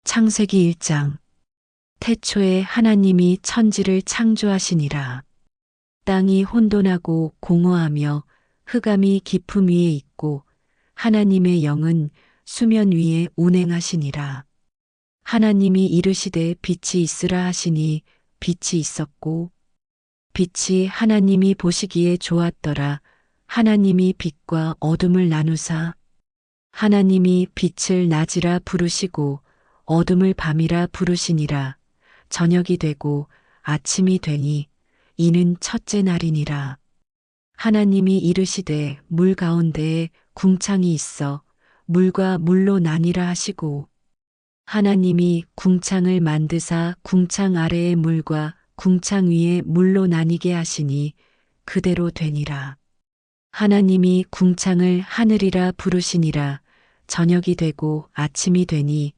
창세기 1장. 태초에 하나님이 천지를 창조하시니라. 땅이 혼돈하고 공허하며 흑암이 깊음 위에 있고 하나님의 영은 수면 위에 운행하시니라. 하나님이 이르시되 빛이 있으라 하시니 빛이 있었고 빛이 하나님이 보시기에 좋았더라. 하나님이 빛과 어둠을 나누사 하나님이 빛을 낮이라 부르시고 어둠을 밤이라 부르시니라. 저녁이 되고 아침이 되니 이는 첫째 날이니라. 하나님이 이르시되 물 가운데에 궁창이 있어 물과 물로 나뉘라 하시고 하나님이 궁창을 만드사 궁창 아래의 물과 궁창 위에 물로 나뉘게 하시니 그대로 되니라. 하나님이 궁창을 하늘이라 부르시니라. 저녁이 되고 아침이 되니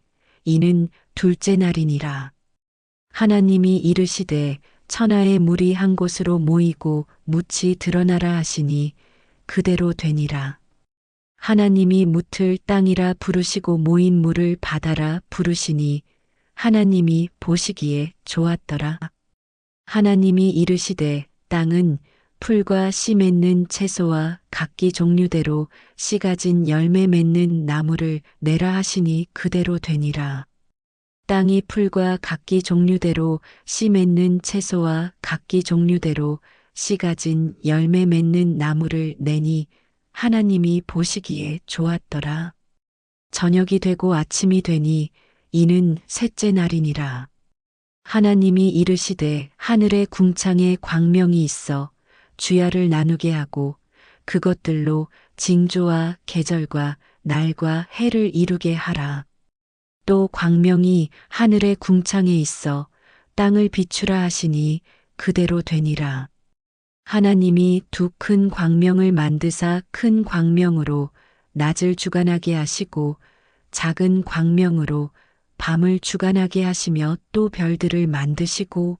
이는 둘째 날이니라. 하나님이 이르시되 천하의 물이 한 곳으로 모이고 묻이 드러나라 하시니 그대로 되니라. 하나님이 묻을 땅이라 부르시고 모인 물을 바다라 부르시니 하나님이 보시기에 좋았더라. 하나님이 이르시되 땅은 풀과 씨 맺는 채소와 각기 종류대로 씨 가진 열매 맺는 나무를 내라 하시니 그대로 되니라. 땅이 풀과 각기 종류대로 씨 맺는 채소와 각기 종류대로 씨 가진 열매 맺는 나무를 내니 하나님이 보시기에 좋았더라. 저녁이 되고 아침이 되니 이는 셋째 날이니라. 하나님이 이르시되 하늘의 궁창에 광명이 있어 주야를 나누게 하고 그것들로 징조와 계절과 날과 해를 이루게 하라. 또 광명이 하늘의 궁창에 있어 땅을 비추라 하시니 그대로 되니라. 하나님이 두 큰 광명을 만드사 큰 광명으로 낮을 주관하게 하시고 작은 광명으로 밤을 주관하게 하시며 또 별들을 만드시고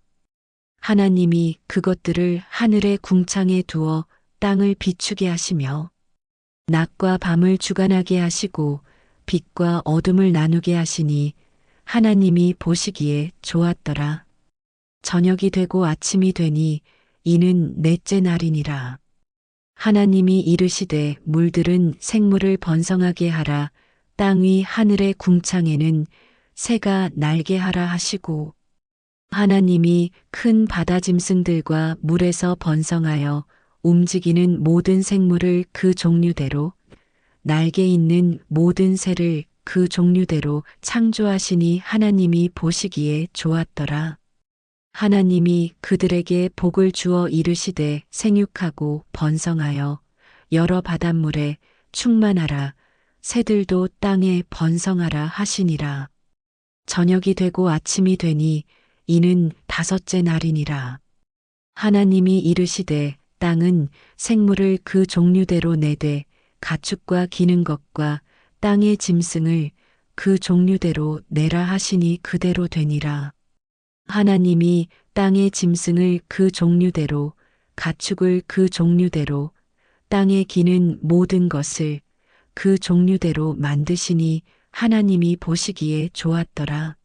하나님이 그것들을 하늘의 궁창에 두어 땅을 비추게 하시며 낮과 밤을 주관하게 하시고 빛과 어둠을 나누게 하시니 하나님이 보시기에 좋았더라. 저녁이 되고 아침이 되니 이는 넷째 날이니라. 하나님이 이르시되 물들은 생물을 번성하게 하라. 땅 위 하늘의 궁창에는 새가 날게 하라 하시고 하나님이 큰 바다 짐승들과 물에서 번성하여 움직이는 모든 생물을 그 종류대로 날개 있는 모든 새를 그 종류대로 창조하시니 하나님이 보시기에 좋았더라. 하나님이 그들에게 복을 주어 이르시되 생육하고 번성하여 여러 바닷물에 충만하라. 새들도 땅에 번성하라 하시니라. 저녁이 되고 아침이 되니 이는 다섯째 날이니라. 하나님이 이르시되 땅은 생물을 그 종류대로 내되 가축과 기는 것과 땅의 짐승을 그 종류대로 내라 하시니 그대로 되니라. 하나님이 땅의 짐승을 그 종류대로 가축을 그 종류대로 땅에 기는 모든 것을 그 종류대로 만드시니 하나님이 보시기에 좋았더라.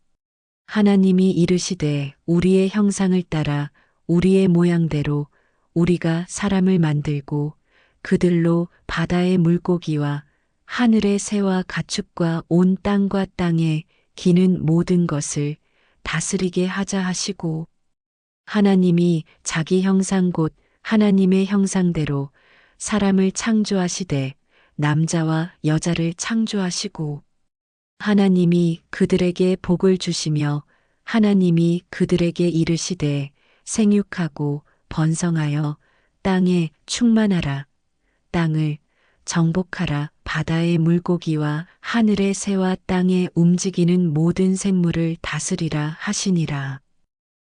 하나님이 이르시되 우리의 형상을 따라 우리의 모양대로 우리가 사람을 만들고 그들로 바다의 물고기와 하늘의 새와 가축과 온 땅과 땅에 기는 모든 것을 다스리게 하자 하시고 하나님이 자기 형상 곧 하나님의 형상대로 사람을 창조하시되 남자와 여자를 창조하시고 하나님이 그들에게 복을 주시며 하나님이 그들에게 이르시되 생육하고 번성하여 땅에 충만하라. 땅을 정복하라. 바다의 물고기와 하늘의 새와 땅에 움직이는 모든 생물을 다스리라 하시니라.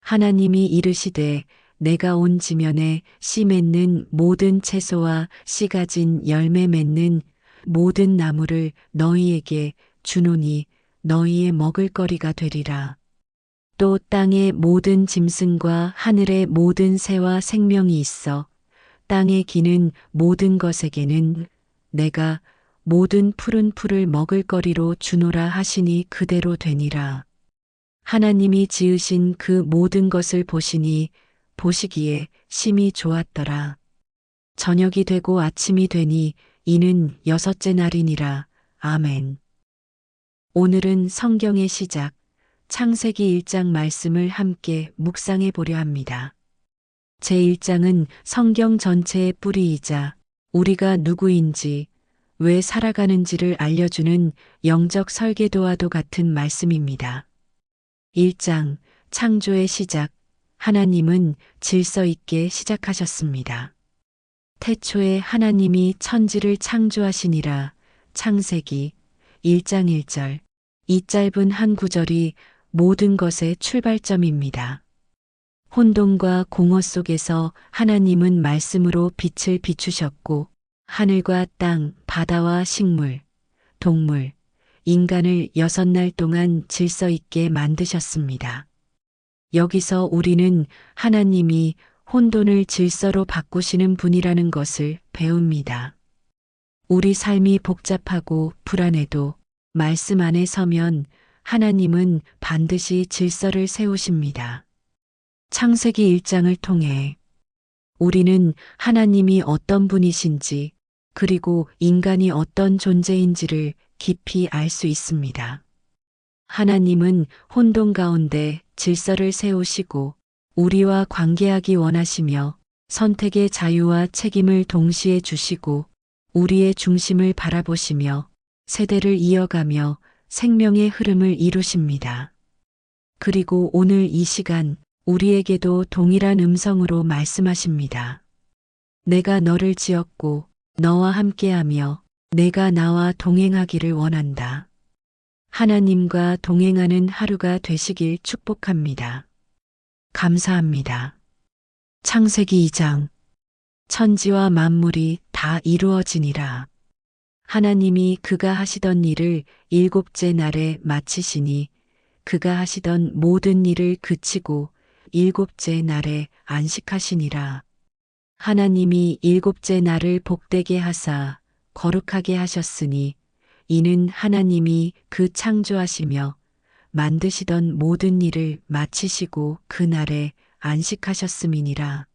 하나님이 이르시되 내가 온 지면에 씨 맺는 모든 채소와 씨 가진 열매 맺는 모든 나무를 너희에게 주노니 너희의 먹을거리가 되리라. 또 땅의 모든 짐승과 하늘의 모든 새와 생명이 있어 땅에 기는 모든 것에게는 내가 모든 푸른 풀을 먹을거리로 주노라 하시니 그대로 되니라. 하나님이 지으신 그 모든 것을 보시니 보시기에 심히 좋았더라. 저녁이 되고 아침이 되니 이는 여섯째 날이니라. 아멘. 오늘은 성경의 시작, 창세기 1장 말씀을 함께 묵상해 보려 합니다. 제1장은 성경 전체의 뿌리이자 우리가 누구인지, 왜 살아가는지를 알려주는 영적 설계도와도 같은 말씀입니다. 1장, 창조의 시작, 하나님은 질서 있게 시작하셨습니다. 태초에 하나님이 천지를 창조하시니라. 창세기 1장 1절. 이 짧은 한 구절이 모든 것의 출발점입니다. 혼돈과 공허 속에서 하나님은 말씀으로 빛을 비추셨고 하늘과 땅, 바다와 식물, 동물, 인간을 6날 동안 질서 있게 만드셨습니다. 여기서 우리는 하나님이 혼돈을 질서로 바꾸시는 분이라는 것을 배웁니다. 우리 삶이 복잡하고 불안해도 말씀 안에 서면 하나님은 반드시 질서를 세우십니다. 창세기 1장을 통해 우리는 하나님이 어떤 분이신지 그리고 인간이 어떤 존재인지를 깊이 알 수 있습니다. 하나님은 혼돈 가운데 질서를 세우시고 우리와 관계하기 원하시며 선택의 자유와 책임을 동시에 주시고 우리의 중심을 바라보시며 세대를 이어가며 생명의 흐름을 이루십니다. 그리고 오늘 이 시간 우리에게도 동일한 음성으로 말씀하십니다. 내가 너를 지었고 너와 함께하며 내가 나와 동행하기를 원한다. 하나님과 동행하는 하루가 되시길 축복합니다. 감사합니다. 창세기 2장. 천지와 만물이 다 이루어지니라. 하나님이 그가 하시던 일을 7째 날에 마치시니 그가 하시던 모든 일을 그치고 7째 날에 안식하시니라. 하나님이 7째 날을 복되게 하사 거룩하게 하셨으니 이는 하나님이 그 창조하시며 만드시던 모든 일을 마치시고 그날에 안식하셨음이니라.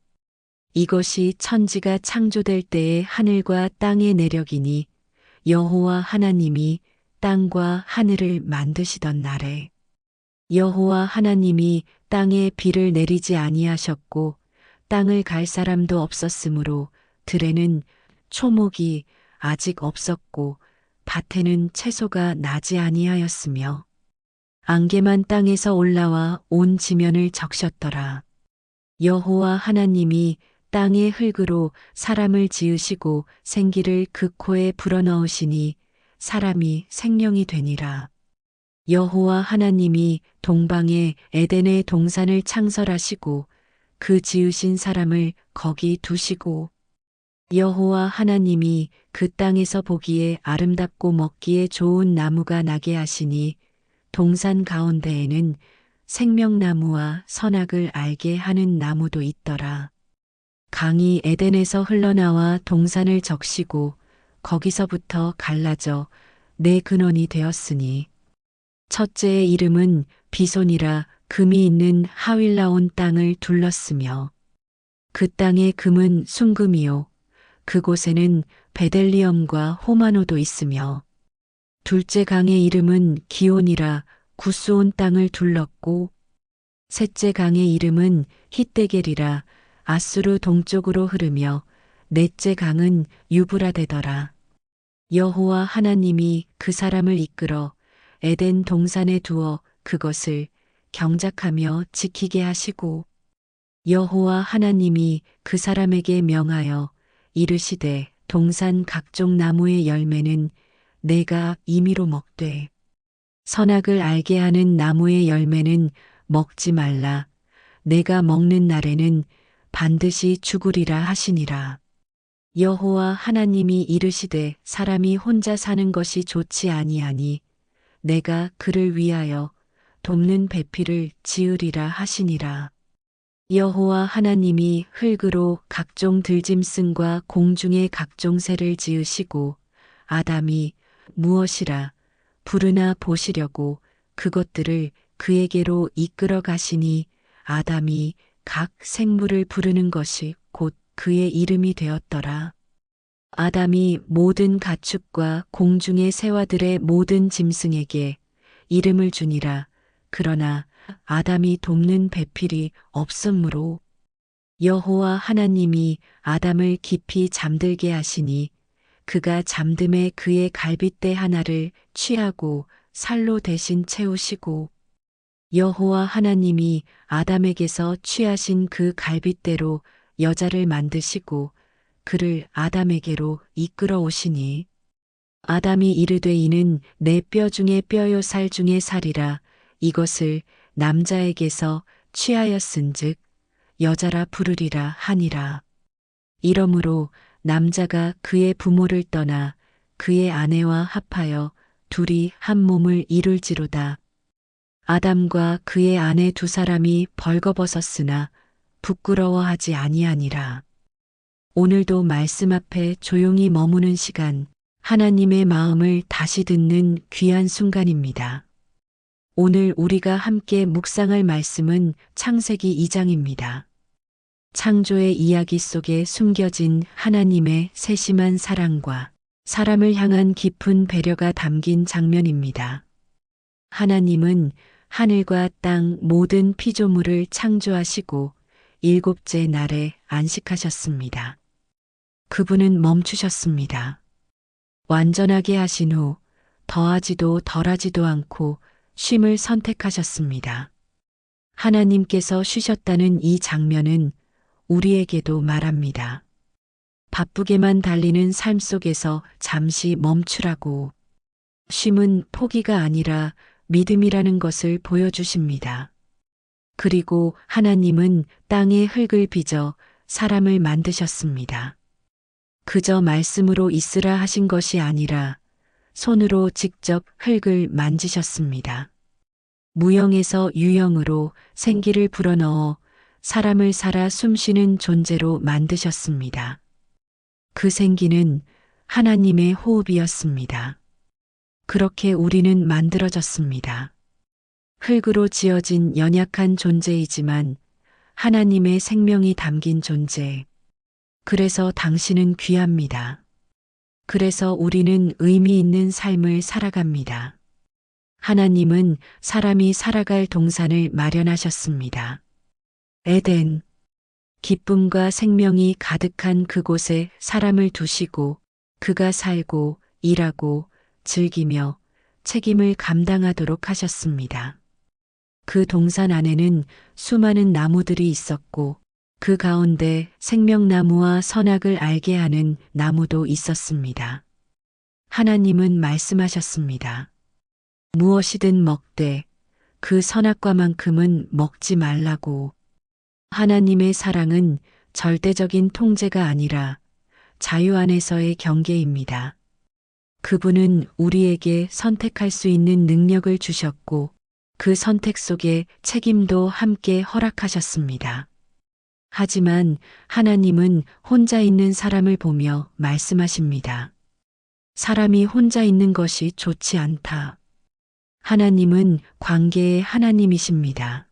이것이 천지가 창조될 때의 하늘과 땅의 내력이니 여호와 하나님이 땅과 하늘을 만드시던 날에 여호와 하나님이 땅에 비를 내리지 아니하셨고 땅을 갈 사람도 없었으므로 들에는 초목이 아직 없었고 밭에는 채소가 나지 아니하였으며 안개만 땅에서 올라와 온 지면을 적셨더라. 여호와 하나님이 땅의 흙으로 사람을 지으시고 생기를 그 코에 불어넣으시니 사람이 생명이 되니라. 여호와 하나님이 동방에 에덴의 동산을 창설하시고 그 지으신 사람을 거기 두시고 여호와 하나님이 그 땅에서 보기에 아름답고 먹기에 좋은 나무가 나게 하시니 동산 가운데에는 생명나무와 선악을 알게 하는 나무도 있더라. 강이 에덴에서 흘러나와 동산을 적시고 거기서부터 갈라져 네 근원이 되었으니 첫째의 이름은 비손이라 금이 있는 하윌라온 땅을 둘렀으며 그 땅의 금은 순금이요 그곳에는 베델리엄과 호마노도 있으며 둘째 강의 이름은 기온이라 구스온 땅을 둘렀고 셋째 강의 이름은 hit데겔이라 아수르 동쪽으로 흐르며 넷째 강은 유브라데더라. 여호와 하나님이 그 사람을 이끌어 에덴 동산에 두어 그것을 경작하며 지키게 하시고 여호와 하나님이 그 사람에게 명하여 이르시되 동산 각종 나무의 열매는 내가 임의로 먹되 선악을 알게 하는 나무의 열매는 먹지 말라. 내가 먹는 날에는 반드시 죽으리라 하시니라. 여호와 하나님이 이르시되 사람이 혼자 사는 것이 좋지 아니하니 내가 그를 위하여 돕는 배필을 지으리라 하시니라. 여호와 하나님이 흙으로 각종 들짐승과 공중의 각종 새를 지으시고 아담이 무엇이라 부르나 보시려고 그것들을 그에게로 이끌어 가시니 아담이 각 생물을 부르는 것이 곧 그의 이름이 되었더라. 아담이 모든 가축과 공중의 새와들의 모든 짐승에게 이름을 주니라. 그러나 아담이 돕는 배필이 없으므로 여호와 하나님이 아담을 깊이 잠들게 하시니 그가 잠듦에 그의 갈빗대 하나를 취하고 살로 대신 채우시고 여호와 하나님이 아담에게서 취하신 그 갈빗대로 여자를 만드시고 그를 아담에게로 이끌어 오시니 아담이 이르되 이는 내 뼈 중에 뼈요 살 중에 살이라 이것을 남자에게서 취하였은즉 여자라 부르리라 하니라. 이러므로 남자가 그의 부모를 떠나 그의 아내와 합하여 둘이 한 몸을 이룰지로다. 아담과 그의 아내 두 사람이 벌거벗었으나 부끄러워하지 아니하니라. 오늘도 말씀 앞에 조용히 머무는 시간, 하나님의 마음을 다시 듣는 귀한 순간입니다. 오늘 우리가 함께 묵상할 말씀은 창세기 2장입니다. 창조의 이야기 속에 숨겨진 하나님의 세심한 사랑과 사람을 향한 깊은 배려가 담긴 장면입니다. 하나님은 하늘과 땅 모든 피조물을 창조하시고 일곱째 날에 안식하셨습니다. 그분은 멈추셨습니다. 완전하게 하신 후 더하지도 덜하지도 않고 쉼을 선택하셨습니다. 하나님께서 쉬셨다는 이 장면은 우리에게도 말합니다. 바쁘게만 달리는 삶 속에서 잠시 멈추라고. 쉼은 포기가 아니라 믿음이라는 것을 보여주십니다. 그리고 하나님은 땅의 흙을 빚어 사람을 만드셨습니다. 그저 말씀으로 있으라 하신 것이 아니라 손으로 직접 흙을 만지셨습니다. 무형에서 유형으로 생기를 불어넣어 사람을 살아 숨쉬는 존재로 만드셨습니다. 그 생기는 하나님의 호흡이었습니다. 그렇게 우리는 만들어졌습니다. 흙으로 지어진 연약한 존재이지만 하나님의 생명이 담긴 존재. 그래서 당신은 귀합니다. 그래서 우리는 의미 있는 삶을 살아갑니다. 하나님은 사람이 살아갈 동산을 마련하셨습니다. 에덴. 기쁨과 생명이 가득한 그곳에 사람을 두시고 그가 살고 일하고 즐기며 책임을 감당하도록 하셨습니다. 그 동산 안에는 수많은 나무들이 있었고 그 가운데 생명나무와 선악을 알게 하는 나무도 있었습니다. 하나님은 말씀하셨습니다. 무엇이든 먹되 그 선악과만큼은 먹지 말라고. 하나님의 사랑은 절대적인 통제가 아니라 자유 안에서의 경계입니다. 그분은 우리에게 선택할 수 있는 능력을 주셨고 그 선택 속에 책임도 함께 허락하셨습니다. 하지만 하나님은 혼자 있는 사람을 보며 말씀하십니다. 사람이 혼자 있는 것이 좋지 않다. 하나님은 관계의 하나님이십니다.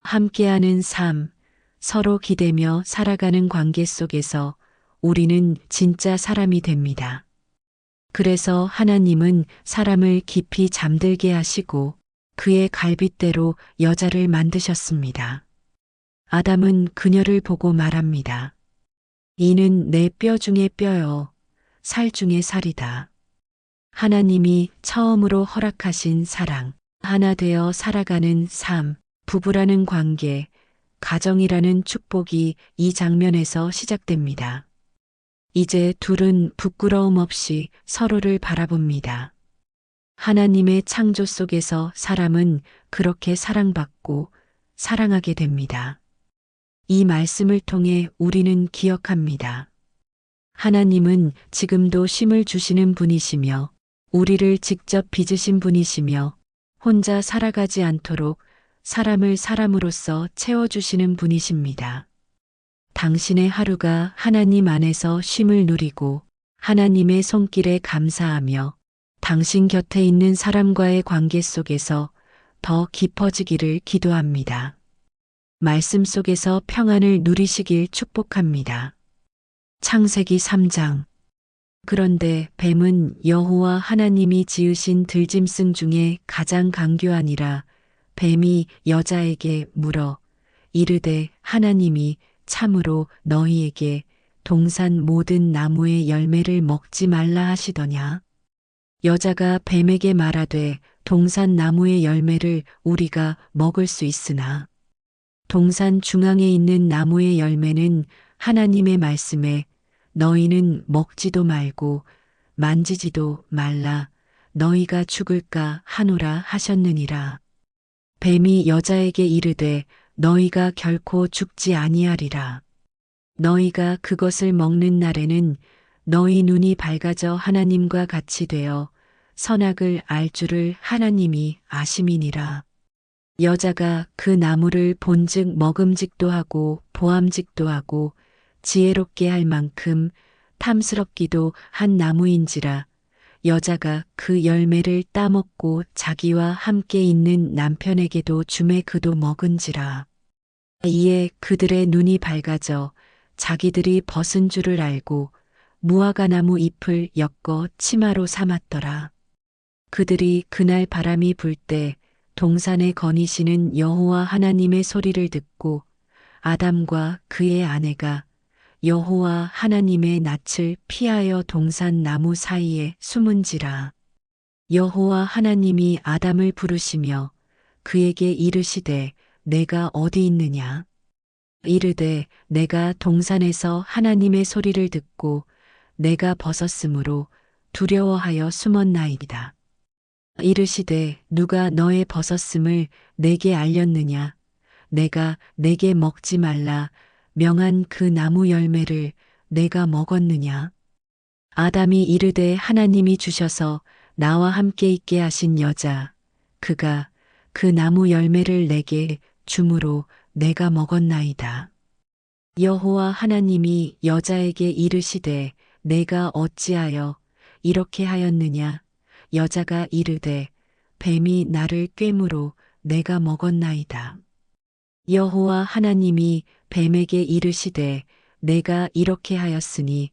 함께하는 삶, 서로 기대며 살아가는 관계 속에서 우리는 진짜 사람이 됩니다. 그래서 하나님은 사람을 깊이 잠들게 하시고 그의 갈빗대로 여자를 만드셨습니다. 아담은 그녀를 보고 말합니다. 이는 내 뼈 중에 뼈요, 살 중에 살이다. 하나님이 처음으로 허락하신 사랑, 하나 되어 살아가는 삶, 부부라는 관계, 가정이라는 축복이 이 장면에서 시작됩니다. 이제 둘은 부끄러움 없이 서로를 바라봅니다. 하나님의 창조 속에서 사람은 그렇게 사랑받고 사랑하게 됩니다. 이 말씀을 통해 우리는 기억합니다. 하나님은 지금도 쉼을 주시는 분이시며 우리를 직접 빚으신 분이시며 혼자 살아가지 않도록 사람을 사람으로서 채워주시는 분이십니다. 당신의 하루가 하나님 안에서 쉼을 누리고 하나님의 손길에 감사하며 당신 곁에 있는 사람과의 관계 속에서 더 깊어지기를 기도합니다. 말씀 속에서 평안을 누리시길 축복합니다. 창세기 3장. 그런데 뱀은 여호와 하나님이 지으신 들짐승 중에 가장 강교하니라. 뱀이 여자에게 물어 이르되 하나님이 참으로 너희에게 동산 모든 나무의 열매를 먹지 말라 하시더냐. 여자가 뱀에게 말하되 동산 나무의 열매를 우리가 먹을 수 있으나 동산 중앙에 있는 나무의 열매는 하나님의 말씀에 너희는 먹지도 말고 만지지도 말라 너희가 죽을까 하노라 하셨느니라. 뱀이 여자에게 이르되 너희가 결코 죽지 아니하리라. 너희가 그것을 먹는 날에는 너희 눈이 밝아져 하나님과 같이 되어 선악을 알 줄을 하나님이 아심이니라. 여자가 그 나무를 본즉 먹음직도 하고 보암직도 하고 지혜롭게 할 만큼 탐스럽기도 한 나무인지라. 여자가 그 열매를 따먹고 자기와 함께 있는 남편에게도 주매 그도 먹은지라. 이에 그들의 눈이 밝아져 자기들이 벗은 줄을 알고 무화과 나무 잎을 엮어 치마로 삼았더라. 그들이 그날 바람이 불 때 동산에 거니시는 여호와 하나님의 소리를 듣고 아담과 그의 아내가 여호와 하나님의 낯을 피하여 동산 나무 사이에 숨은지라. 여호와 하나님이 아담을 부르시며 그에게 이르시되 내가 어디 있느냐. 이르되 내가 동산에서 하나님의 소리를 듣고 내가 벗었으므로 두려워하여 숨었나이다. 이르시되 누가 너의 벗었음을 내게 알렸느냐. 내가 내게 먹지 말라 명한 그 나무 열매를 내가 먹었느냐. 아담이 이르되 하나님이 주셔서 나와 함께 있게 하신 여자 그가 그 나무 열매를 내게 주므로 내가 먹었나이다. 여호와 하나님이 여자에게 이르시되 내가 어찌하여 이렇게 하였느냐. 여자가 이르되 뱀이 나를 꿰므로 내가 먹었나이다. 여호와 하나님이 뱀에게 이르시되 내가 이렇게 하였으니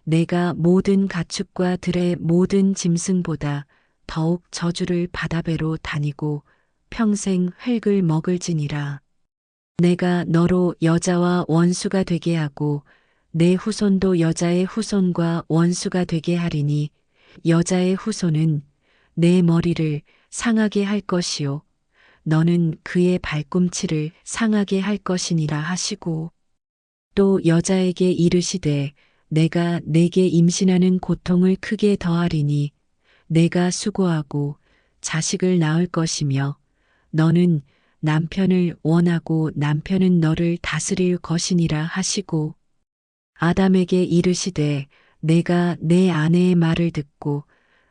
내가 모든 가축과 들의 모든 짐승보다 더욱 저주를 바다배로 다니고 평생 흙을 먹을지니라. 내가 너로 여자와 원수가 되게 하고 내 후손도 여자의 후손과 원수가 되게 하리니 여자의 후손은 내 머리를 상하게 할 것이요 너는 그의 발꿈치를 상하게 할 것이니라 하시고 또 여자에게 이르시되 내가 내게 임신하는 고통을 크게 더하리니 내가 수고하고 자식을 낳을 것이며 너는 남편을 원하고 남편은 너를 다스릴 것이니라 하시고 아담에게 이르시되 내가 내 아내의 말을 듣고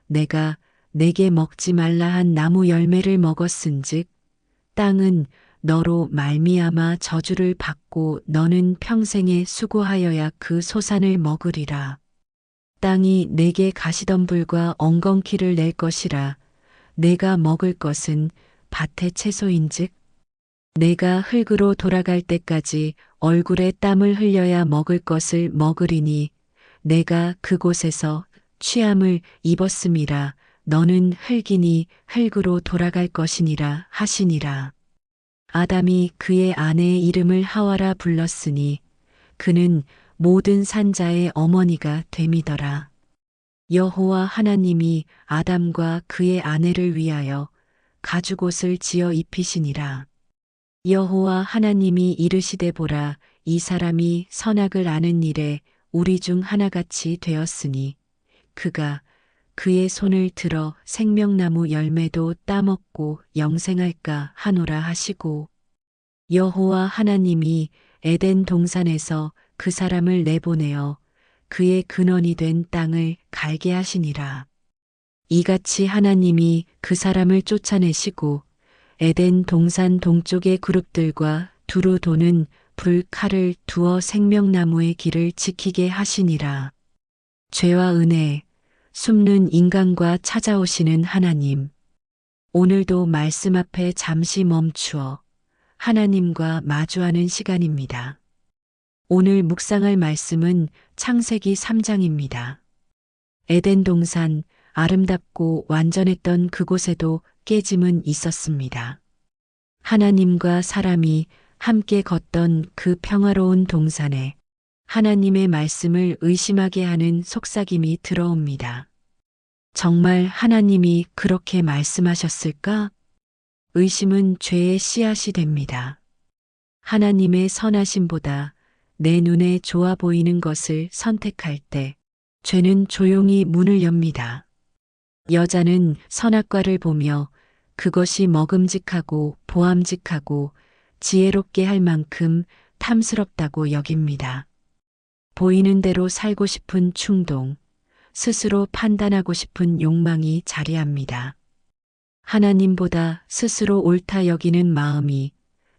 내가 내게 먹지 말라 한 나무 열매를 먹었은즉 땅은 너로 말미암아 저주를 받고 너는 평생에 수고하여야 그 소산을 먹으리라. 땅이 내게 가시덤불과 엉겅퀴를 낼 것이라. 내가 먹을 것은 밭의 채소인즉 내가 흙으로 돌아갈 때까지 얼굴에 땀을 흘려야 먹을 것을 먹으리니 내가 그곳에서 취함을 입었음이라. 너는 흙이니 흙으로 돌아갈 것이니라 하시니라. 아담이 그의 아내의 이름을 하와라 불렀으니 그는 모든 산자의 어머니가 됨이더라. 여호와 하나님이 아담과 그의 아내를 위하여 가죽옷을 지어 입히시니라. 여호와 하나님이 이르시되 보라 이 사람이 선악을 아는 일에 우리 중 하나같이 되었으니 그가 그의 손을 들어 생명나무 열매도 따먹고 영생할까 하노라 하시고 여호와 하나님이 에덴 동산에서 그 사람을 내보내어 그의 근원이 된 땅을 갈게 하시니라. 이같이 하나님이 그 사람을 쫓아내시고 에덴 동산 동쪽의 그룹들과 두루 도는 불 칼을 두어 생명나무의 길을 지키게 하시니라. 죄와 은혜, 숨는 인간과 찾아오시는 하나님. 오늘도 말씀 앞에 잠시 멈추어 하나님과 마주하는 시간입니다. 오늘 묵상할 말씀은 창세기 3장입니다. 에덴 동산, 아름답고 완전했던 그곳에도 깨짐은 있었습니다. 하나님과 사람이 함께 걷던 그 평화로운 동산에 하나님의 말씀을 의심하게 하는 속삭임이 들어옵니다. 정말 하나님이 그렇게 말씀하셨을까? 의심은 죄의 씨앗이 됩니다. 하나님의 선하심보다 내 눈에 좋아 보이는 것을 선택할 때 죄는 조용히 문을 엽니다. 여자는 선악과를 보며 그것이 먹음직하고 보암직하고 지혜롭게 할 만큼 탐스럽다고 여깁니다. 보이는 대로 살고 싶은 충동, 스스로 판단하고 싶은 욕망이 자리합니다. 하나님보다 스스로 옳다 여기는 마음이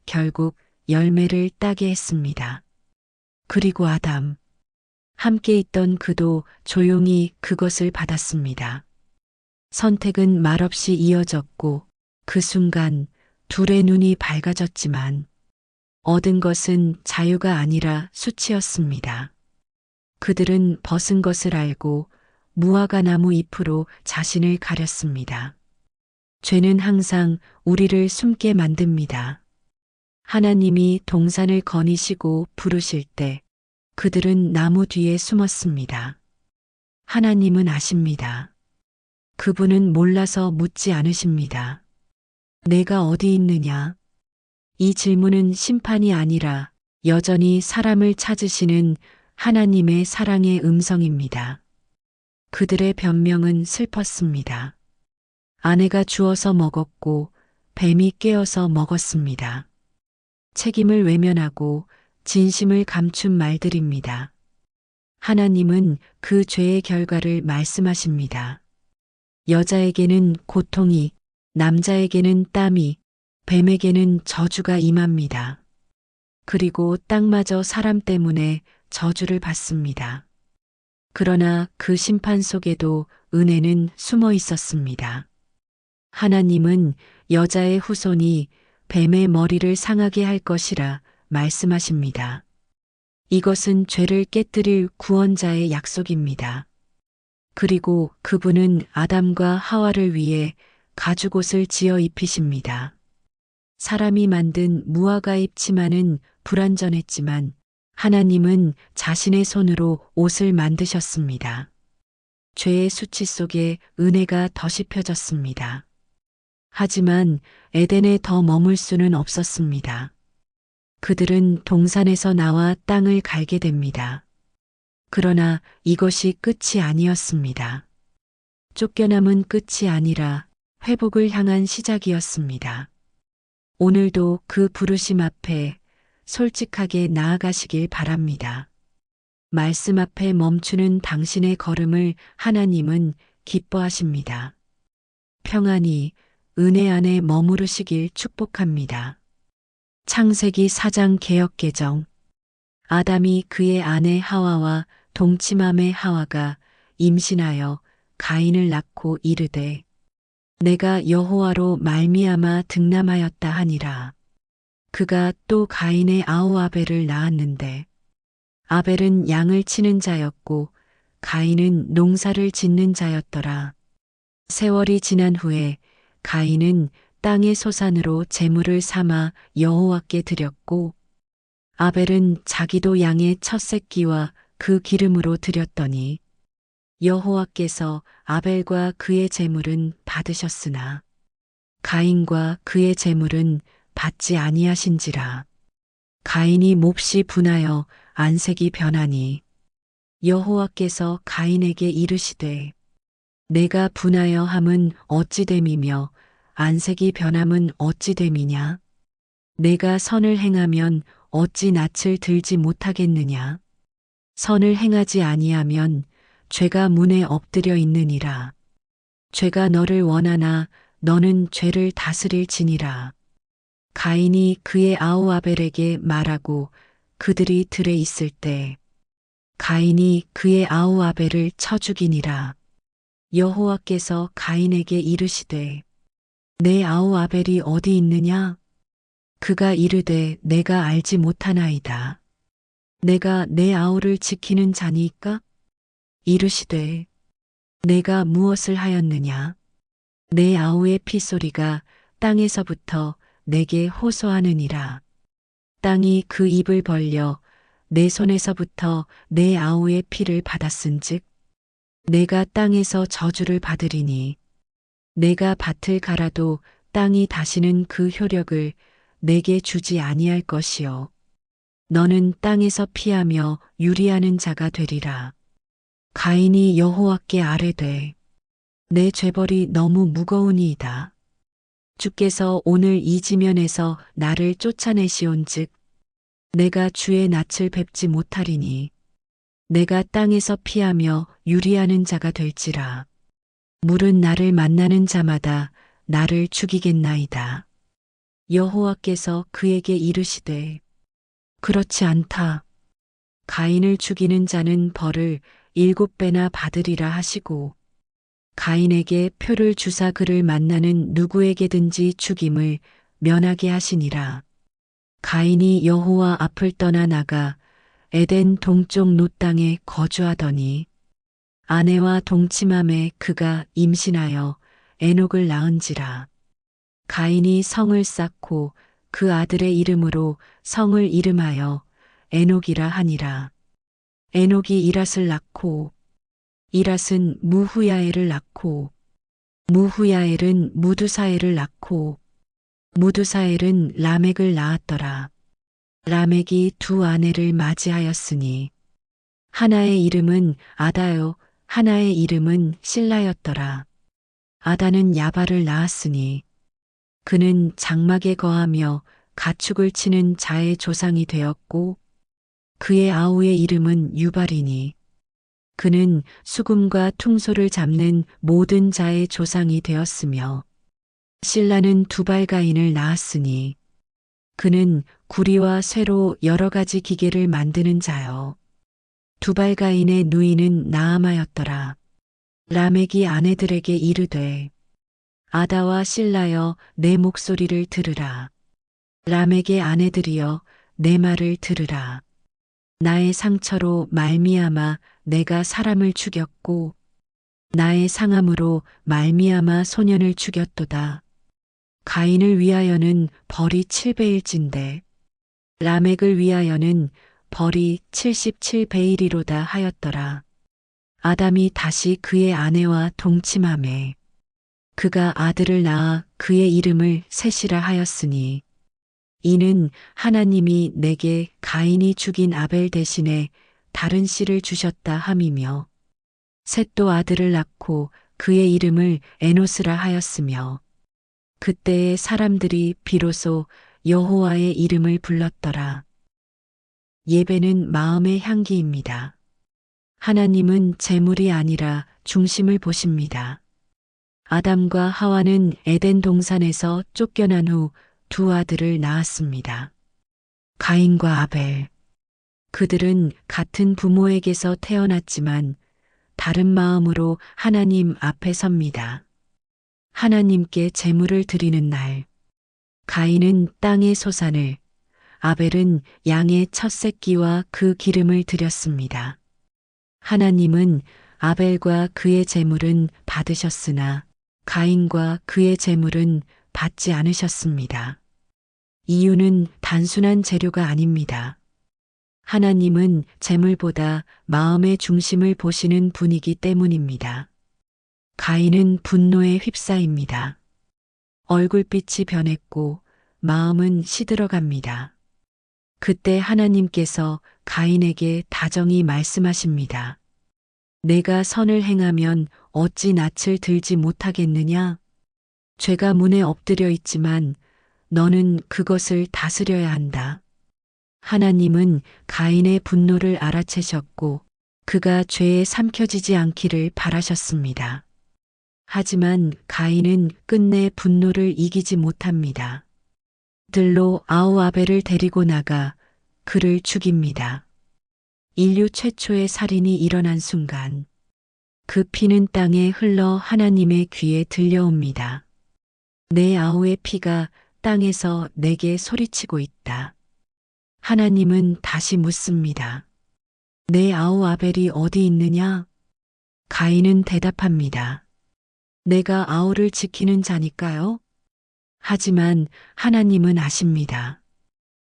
결국 열매를 따게 했습니다. 그리고 아담, 함께 있던 그도 조용히 그것을 받았습니다. 선택은 말없이 이어졌고 그 순간 둘의 눈이 밝아졌지만 얻은 것은 자유가 아니라 수치였습니다. 그들은 벗은 것을 알고 무화과 나무 잎으로 자신을 가렸습니다. 죄는 항상 우리를 숨게 만듭니다. 하나님이 동산을 거니시고 부르실 때 그들은 나무 뒤에 숨었습니다. 하나님은 아십니다. 그분은 몰라서 묻지 않으십니다. 내가 어디 있느냐? 이 질문은 심판이 아니라 여전히 사람을 찾으시는 하나님의 사랑의 음성입니다. 그들의 변명은 슬펐습니다. 아내가 주어서 먹었고 뱀이 꿰어서 먹었습니다. 책임을 외면하고 진심을 감춘 말들입니다. 하나님은 그 죄의 결과를 말씀하십니다. 여자에게는 고통이, 남자에게는 땀이, 뱀에게는 저주가 임합니다. 그리고 땅마저 사람 때문에 저주를 받습니다. 그러나 그 심판 속에도 은혜는 숨어 있었습니다. 하나님은 여자의 후손이 뱀의 머리를 상하게 할 것이라 말씀하십니다. 이것은 죄를 깨뜨릴 구원자의 약속입니다. 그리고 그분은 아담과 하와를 위해 가죽옷을 지어 입히십니다. 사람이 만든 무화과잎 치마는 불완전했지만 하나님은 자신의 손으로 옷을 만드셨습니다. 죄의 수치 속에 은혜가 덧이 펴졌습니다. 하지만 에덴에 더 머물 수는 없었습니다. 그들은 동산에서 나와 땅을 갈게 됩니다. 그러나 이것이 끝이 아니었습니다. 쫓겨남은 끝이 아니라 회복을 향한 시작이었습니다. 오늘도 그 부르심 앞에 솔직하게 나아가시길 바랍니다. 말씀 앞에 멈추는 당신의 걸음을 하나님은 기뻐하십니다. 평안히 은혜 안에 머무르시길 축복합니다. 창세기 4장 개역개정. 아담이 그의 아내 하와와 동침함에 하와가 임신하여 가인을 낳고 이르되 내가 여호와로 말미암아 득남하였다 하니라. 그가 또 가인의 아우 아벨을 낳았는데 아벨은 양을 치는 자였고 가인은 농사를 짓는 자였더라. 세월이 지난 후에 가인은 땅의 소산으로 제물을 삼아 여호와께 드렸고 아벨은 자기도 양의 첫 새끼와 그 기름으로 드렸더니 여호와께서 아벨과 그의 제물은 받으셨으나 가인과 그의 제물은 받지 아니하신지라. 가인이 몹시 분하여 안색이 변하니 여호와께서 가인에게 이르시되 내가 분하여 함은 어찌 됨이며 안색이 변함은 어찌 됨이냐? 내가 선을 행하면 어찌 낯을 들지 못하겠느냐? 선을 행하지 아니하면 죄가 문에 엎드려 있느니라. 죄가 너를 원하나 너는 죄를 다스릴 지니라. 가인이 그의 아우 아벨에게 말하고 그들이 들에 있을 때 가인이 그의 아우 아벨을 쳐 죽이니라. 여호와께서 가인에게 이르시되 내 아우 아벨이 어디 있느냐? 그가 이르되 내가 알지 못하나이다. 내가 내 아우를 지키는 자니까? 이르시되 내가 무엇을 하였느냐? 내 아우의 피소리가 땅에서부터 내게 호소하느니라. 땅이 그 입을 벌려 내 손에서부터 내 아우의 피를 받았은즉 내가 땅에서 저주를 받으리니 내가 밭을 갈아도 땅이 다시는 그 효력을 내게 주지 아니할 것이요 너는 땅에서 피하며 유리하는 자가 되리라. 가인이 여호와께 아뢰되 내 죄벌이 너무 무거우니이다. 주께서 오늘 이 지면에서 나를 쫓아내시온즉 내가 주의 낯을 뵙지 못하리니 내가 땅에서 피하며 유리하는 자가 될지라. 물은 나를 만나는 자마다 나를 죽이겠나이다. 여호와께서 그에게 이르시되 그렇지 않다. 가인을 죽이는 자는 벌을 7배나 받으리라 하시고 가인에게 표를 주사 그를 만나는 누구에게든지 죽임을 면하게 하시니라. 가인이 여호와 앞을 떠나 나가 에덴 동쪽 롯 땅에 거주하더니 아내와 동침함에 그가 임신하여 에녹을 낳은지라. 가인이 성을 쌓고 그 아들의 이름으로 성을 이름하여 에녹이라 하니라. 에녹이 이랏을 낳고 이랏은 무후야엘을 낳고 무후야엘은 무두사엘을 낳고 무두사엘은 라멕을 낳았더라. 라멕이 두 아내를 맞이하였으니 하나의 이름은 아다요 하나의 이름은 실라였더라. 아다는 야발을 낳았으니 그는 장막에 거하며 가축을 치는 자의 조상이 되었고 그의 아우의 이름은 유발이니 그는 수금과 퉁소를 잡는 모든 자의 조상이 되었으며 실라는 두발가인을 낳았으니 그는 구리와 쇠로 여러 가지 기계를 만드는 자요. 두발가인의 누이는 나아마였더라. 라멕이 아내들에게 이르되 아다와 실라여 내 목소리를 들으라. 라멕의 아내들이여 내 말을 들으라. 나의 상처로 말미암아 내가 사람을 죽였고 나의 상함으로 말미암아 소년을 죽였도다. 가인을 위하여는 벌이 7배일진데 라멕을 위하여는 벌이 77배이리로다 하였더라. 아담이 다시 그의 아내와 동침하매 그가 아들을 낳아 그의 이름을 셋이라 하였으니 이는 하나님이 내게 가인이 죽인 아벨 대신에 다른 씨를 주셨다 함이며 셋도 아들을 낳고 그의 이름을 에노스라 하였으며 그때의 사람들이 비로소 여호와의 이름을 불렀더라. 예배는 마음의 향기입니다. 하나님은 재물이 아니라 중심을 보십니다. 아담과 하와는 에덴 동산에서 쫓겨난 후 두 아들을 낳았습니다. 가인과 아벨. 그들은 같은 부모에게서 태어났지만 다른 마음으로 하나님 앞에 섭니다. 하나님께 제물을 드리는 날. 가인은 땅의 소산을, 아벨은 양의 첫 새끼와 그 기름을 드렸습니다. 하나님은 아벨과 그의 제물은 받으셨으나 가인과 그의 제물은 받지 않으셨습니다. 이유는 단순한 재료가 아닙니다. 하나님은 제물보다 마음의 중심을 보시는 분이기 때문입니다. 가인은 분노에 휩싸입니다. 얼굴빛이 변했고 마음은 시들어갑니다. 그때 하나님께서 가인에게 다정히 말씀하십니다. 내가 선을 행하면 어찌 낯을 들지 못하겠느냐? 죄가 문에 엎드려 있지만 너는 그것을 다스려야 한다. 하나님은 가인의 분노를 알아채셨고 그가 죄에 삼켜지지 않기를 바라셨습니다. 하지만 가인은 끝내 분노를 이기지 못합니다. 들로 아우 아벨을 데리고 나가 그를 죽입니다. 인류 최초의 살인이 일어난 순간 그 피는 땅에 흘러 하나님의 귀에 들려옵니다. 내 아우의 피가 땅에서 내게 소리치고 있다. 하나님은 다시 묻습니다. 내 아우 아벨이 어디 있느냐? 가인은 대답합니다. 내가 아우를 지키는 자니까요. 하지만 하나님은 아십니다.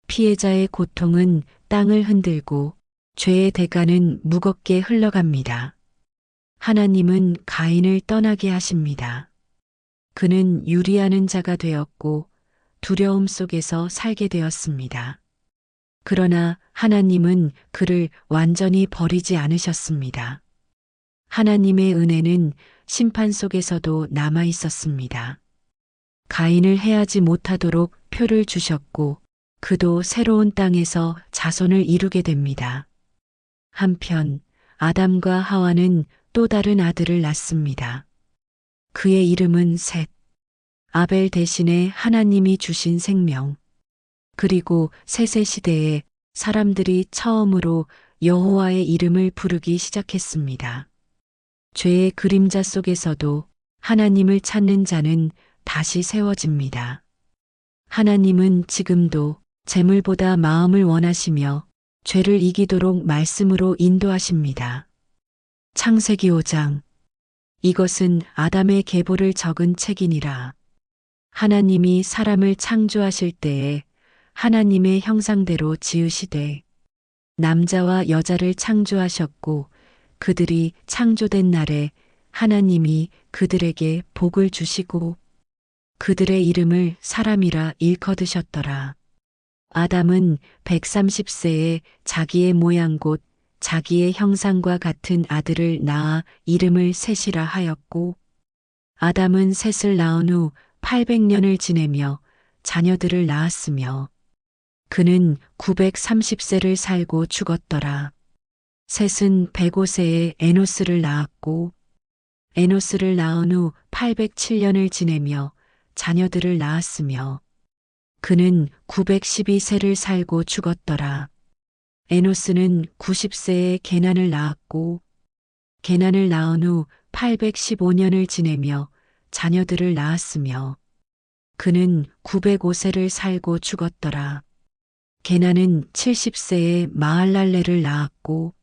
피해자의 고통은 땅을 흔들고 죄의 대가는 무겁게 흘러갑니다. 하나님은 가인을 떠나게 하십니다. 그는 유리하는 자가 되었고 두려움 속에서 살게 되었습니다. 그러나 하나님은 그를 완전히 버리지 않으셨습니다. 하나님의 은혜는 심판 속에서도 남아 있었습니다. 가인을 해하지 못하도록 표를 주셨고 그도 새로운 땅에서 자손을 이루게 됩니다. 한편 아담과 하와는 또 다른 아들을 낳습니다. 그의 이름은 셋. 아벨 대신에 하나님이 주신 생명. 그리고 셋의 시대에 사람들이 처음으로 여호와의 이름을 부르기 시작했습니다. 죄의 그림자 속에서도 하나님을 찾는 자는 다시 세워집니다. 하나님은 지금도 재물보다 마음을 원하시며 죄를 이기도록 말씀으로 인도하십니다. 창세기 5장. 이것은 아담의 계보를 적은 책이니라. 하나님이 사람을 창조하실 때에 하나님의 형상대로 지으시되 남자와 여자를 창조하셨고 그들이 창조된 날에 하나님이 그들에게 복을 주시고 그들의 이름을 사람이라 일컬으셨더라. 아담은 130세에 자기의 모양 곧 자기의 형상과 같은 아들을 낳아 이름을 셋이라 하였고 아담은 셋을 낳은 후 800년을 지내며 자녀들을 낳았으며 그는 930세를 살고 죽었더라. 셋은 105세에 에노스를 낳았고 에노스를 낳은 후 807년을 지내며 자녀들을 낳았으며 그는 912세를 살고 죽었더라. 에노스는 90세에 게난을 낳았고 게난을 낳은 후 815년을 지내며 자녀들을 낳았으며 그는 905세를 살고 죽었더라. 게난은 70세에 마할랄레를 낳았고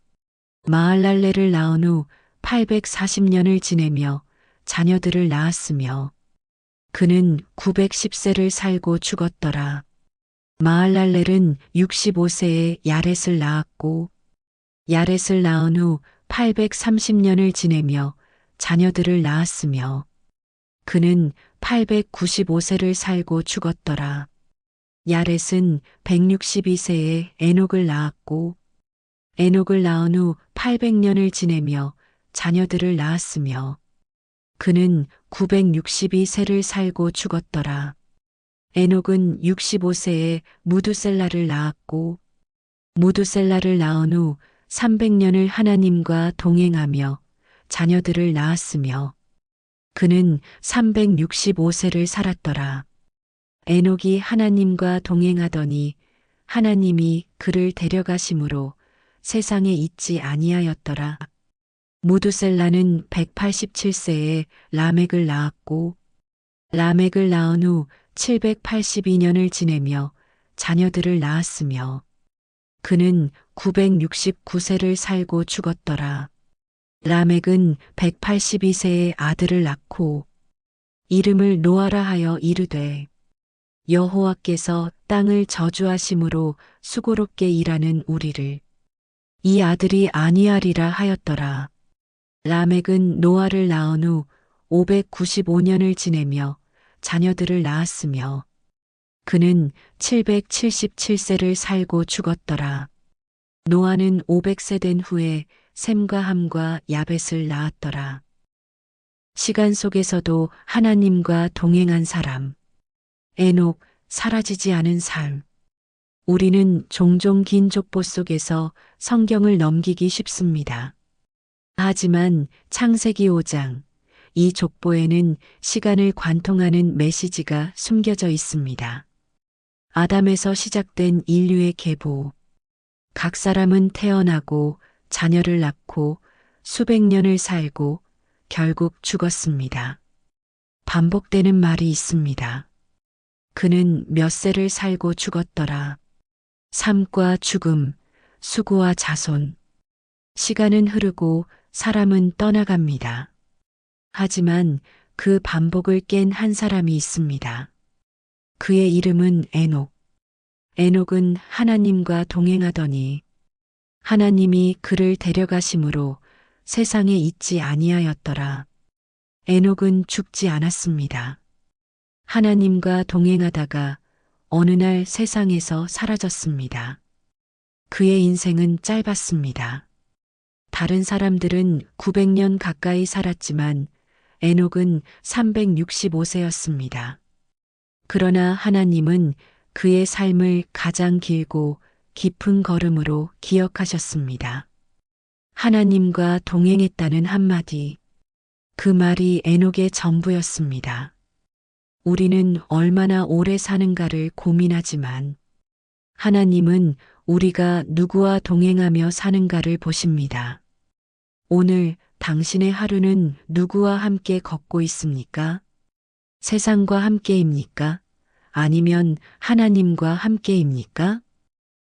마할랄레를 낳은 후 840년을 지내며 자녀들을 낳았으며 그는 910세를 살고 죽었더라. 마할랄렐은 65세에 야렛을 낳았고 야렛을 낳은 후 830년을 지내며 자녀들을 낳았으며 그는 895세를 살고 죽었더라. 야렛은 162세에 에녹을 낳았고 에녹을 낳은 후 800년을 지내며 자녀들을 낳았으며 그는 962세를 살고 죽었더라. 에녹은 65세에 무두셀라를 낳았고 무두셀라를 낳은 후 300년을 하나님과 동행하며 자녀들을 낳았으며 그는 365세를 살았더라. 에녹이 하나님과 동행하더니 하나님이 그를 데려가심으로 세상에 있지 아니하였더라. 무두셀라는 187세에 라멕을 낳았고 라멕을 낳은 후 782년을 지내며 자녀들을 낳았으며 그는 969세를 살고 죽었더라. 라멕은 182세에 아들을 낳고 이름을 노아라 하여 이르되 여호와께서 땅을 저주하심으로 수고롭게 일하는 우리를 이 아들이 아니하리라 하였더라. 라멕은 노아를 낳은 후 595년을 지내며 자녀들을 낳았으며 그는 777세를 살고 죽었더라. 노아는 500세 된 후에 셈과 함과 야벳을 낳았더라. 시간 속에서도 하나님과 동행한 사람. 에녹, 사라지지 않은 삶. 우리는 종종 긴 족보 속에서 성경을 넘기기 쉽습니다. 하지만 창세기 5장, 이 족보에는 시간을 관통하는 메시지가 숨겨져 있습니다. 아담에서 시작된 인류의 계보, 각 사람은 태어나고 자녀를 낳고 수백 년을 살고 결국 죽었습니다. 반복되는 말이 있습니다. 그는 몇 세를 살고 죽었더라. 삶과 죽음, 수고와 자손. 시간은 흐르고 사람은 떠나갑니다. 하지만 그 반복을 깬 한 사람이 있습니다. 그의 이름은 에녹. 에녹은 하나님과 동행하더니 하나님이 그를 데려가심으로 세상에 있지 아니하였더라. 에녹은 죽지 않았습니다. 하나님과 동행하다가 어느 날 세상에서 사라졌습니다. 그의 인생은 짧았습니다. 다른 사람들은 900년 가까이 살았지만 에녹은 365세였습니다. 그러나 하나님은 그의 삶을 가장 길고 깊은 걸음으로 기억하셨습니다. 하나님과 동행했다는 한마디. 그 말이 에녹의 전부였습니다. 우리는 얼마나 오래 사는가를 고민하지만 하나님은 우리가 누구와 동행하며 사는가를 보십니다. 오늘 당신의 하루는 누구와 함께 걷고 있습니까? 세상과 함께입니까? 아니면 하나님과 함께입니까?